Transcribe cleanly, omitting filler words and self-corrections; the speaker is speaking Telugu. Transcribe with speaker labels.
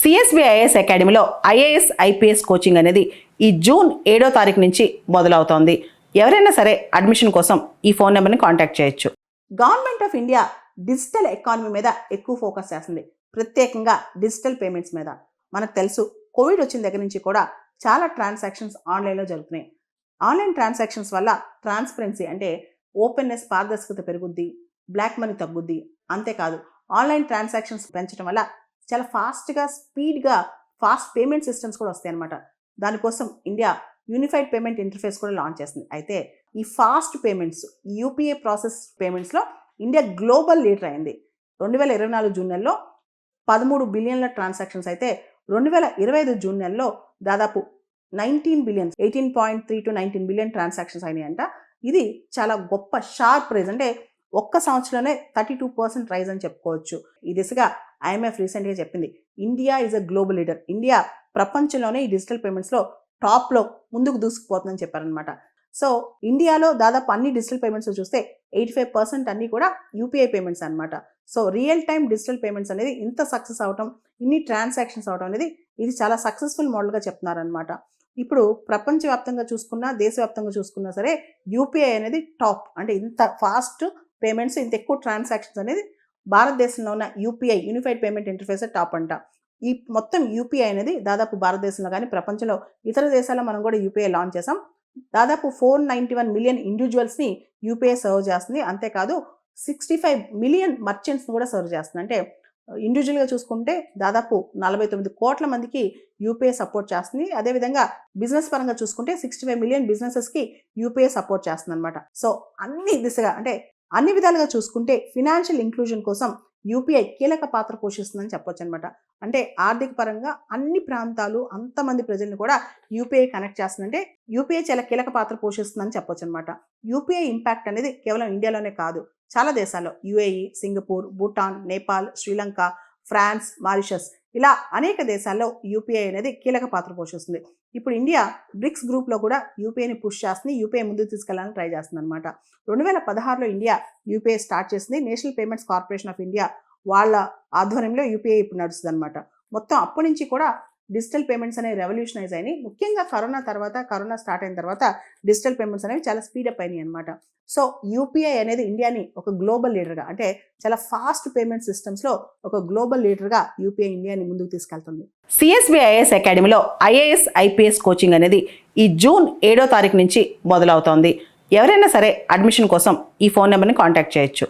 Speaker 1: సిఎస్బిఐఎస్ అకాడమీలో ఐఏఎస్ ఐపీఎస్ కోచింగ్ అనేది ఈ జూన్ 7వ తారీఖు నుంచి మొదలవుతోంది. ఎవరైనా సరే అడ్మిషన్ కోసం ఈ ఫోన్ నెంబర్ని కాంటాక్ట్ చేయొచ్చు. Government of India digital economy మీద ఎక్కువ ఫోకస్ చేస్తుంది, ప్రత్యేకంగా డిజిటల్ పేమెంట్స్ మీద. మనకు తెలుసు, కోవిడ్ వచ్చిన దగ్గర నుంచి కూడా చాలా ట్రాన్సాక్షన్స్ ఆన్లైన్లో జరుగుతున్నాయి. ఆన్లైన్ ట్రాన్సాక్షన్స్ వల్ల ట్రాన్స్పరెన్సీ అంటే ఓపెన్నెస్, పారదర్శకత పెరుగుద్ది, బ్లాక్ మనీ తగ్గుద్ది. అంతేకాదు, ఆన్లైన్ ట్రాన్సాక్షన్స్ పెంచడం వల్ల చాలా ఫాస్ట్గా, స్పీడ్గా ఫాస్ట్ పేమెంట్ సిస్టమ్స్ కూడా వస్తాయి అన్నమాట. దానికోసం ఇండియా యూనిఫైడ్ పేమెంట్ ఇంటర్ఫేస్ కూడా లాంచ్ చేస్తుంది. అయితే ఈ ఫాస్ట్ పేమెంట్స్, యూపీఐ ప్రాసెస్ పేమెంట్స్లో ఇండియా గ్లోబల్ లీడర్ అయింది. 2024 జూన్ నెలలో 13 బిలియన్ల ట్రాన్సాక్షన్స్ అయితే 2025 జూన్ నెలలో దాదాపు 19 బిలియన్ 18.3 to 19 బిలియన్ ట్రాన్సాక్షన్స్ అయినాయంట. ఇది చాలా గొప్ప షార్ప్ రైజ్, అంటే ఒక్క సంవత్సరంలోనే 32% రైజ్ అని చెప్పుకోవచ్చు. ఈ దిశగా ఐఎంఎఫ్ రీసెంట్గా చెప్పింది, India is a global leader. India ప్రపంచంలోనే ఈ డిజిటల్ పేమెంట్స్లో టాప్లో ముందుకు దూసుకుపోతుందని చెప్పారనమాట. సో ఇండియాలో దాదాపు అన్ని డిజిటల్ పేమెంట్స్ చూస్తే 85% అన్నీ కూడా యూపీఐ పేమెంట్స్ అనమాట. So real time digital payments అనేది ఇంత సక్సెస్ అవటం, ఇన్ని ట్రాన్సాక్షన్స్ అవటం అనేది ఇది చాలా సక్సెస్ఫుల్ మోడల్గా చెప్తున్నారనమాట. ఇప్పుడు ప్రపంచవ్యాప్తంగా చూసుకున్నా, దేశవ్యాప్తంగా చూసుకున్నా సరే యూపీఐ అనేది టాప్. అంటే ఇంత ఫాస్ట్ పేమెంట్స్, ఇంత ఎక్కువ ట్రాన్సాక్షన్స్ అనేది భారతదేశంలో ఉన్న UPI unified payment interface top అంట. ఈ మొత్తం యూపీఐ అనేది దాదాపు భారతదేశంలో కానీ ప్రపంచంలో ఇతర దేశాల్లో మనం కూడా యూపీఐ లాంచ్ చేసాం. దాదాపు 491 మిలియన్ ఇండివిజువల్స్ని యూపీఐ సర్వ్ చేస్తుంది. అంతేకాదు 65 మిలియన్ మర్చెంట్స్ని కూడా సర్వ్ చేస్తుంది. అంటే ఇండివిజువల్గా చూసుకుంటే దాదాపు 49 కోట్ల మందికి యూపీఐ సపోర్ట్ చేస్తుంది. అదేవిధంగా బిజినెస్ పరంగా చూసుకుంటే 65 మిలియన్ బిజినెసెస్కి యూపీఐ సపోర్ట్ చేస్తుంది అనమాట. సో అన్ని దిశగా, అంటే అన్ని విధాలుగా చూసుకుంటే ఫినాన్షియల్ ఇంక్లూజన్ కోసం యూపీఐ కీలక పాత్ర పోషిస్తుందని చెప్పొచ్చు అనమాట. అంటే ఆర్థిక పరంగా అన్ని ప్రాంతాలు, అంతమంది ప్రజల్ని కూడా యూపీఐ కనెక్ట్ చేస్తుందంటే యూపీఐ చాలా కీలక పాత్ర పోషిస్తుందని చెప్పొచ్చు అనమాట. యూపీఐ ఇంపాక్ట్ అనేది కేవలం ఇండియాలోనే కాదు, చాలా దేశాల్లో, UAE, Singapore, Bhutan, Nepal, Sri Lanka, France, Mauritius, ఇలా అనేక దేశాల్లో యూపీఐ అనేది కీలక పాత్ర పోషిస్తుంది. ఇప్పుడు ఇండియా బ్రిక్స్ గ్రూప్లో కూడా యూపీఐని పుష్ చేస్తుంది, యూపీఐ ముందుకు తీసుకెళ్లాలని ట్రై చేస్తుంది అనమాట. 2016లో ఇండియా యూపీఐ స్టార్ట్ చేసింది. National payments corporation of India వాళ్ళ ఆధ్వర్యంలో యూపీఐ ఇప్పుడు నడుస్తుంది అనమాట. మొత్తం అప్పటి నుంచి కూడా డిజిటల్ పేమెంట్స్ అనేవి రెవల్యూషనైజ్ అయినాయి. ముఖ్యంగా కరోనా స్టార్ట్ అయిన తర్వాత డిజిటల్ పేమెంట్స్ అనేవి చాలా స్పీడప్ అయినాయి అనమాట. సో యూపీఐ అనేది ఇండియాని ఒక గ్లోబల్ లీడర్గా, అంటే చాలా ఫాస్ట్ పేమెంట్ సిస్టమ్స్లో ఒక గ్లోబల్ లీడర్గా యూపీఐ ఇండియాని ముందుకు తీసుకెళ్తుంది. సిఎస్బిఐఎస్ అకాడమీలో ఐఏఎస్ ఐపీఎస్ కోచింగ్ అనేది ఈ జూన్ 7వ తారీఖు నుంచి మొదలవుతోంది. ఎవరైనా సరే అడ్మిషన్ కోసం ఈ ఫోన్ నెంబర్ని కాంటాక్ట్ చేయొచ్చు.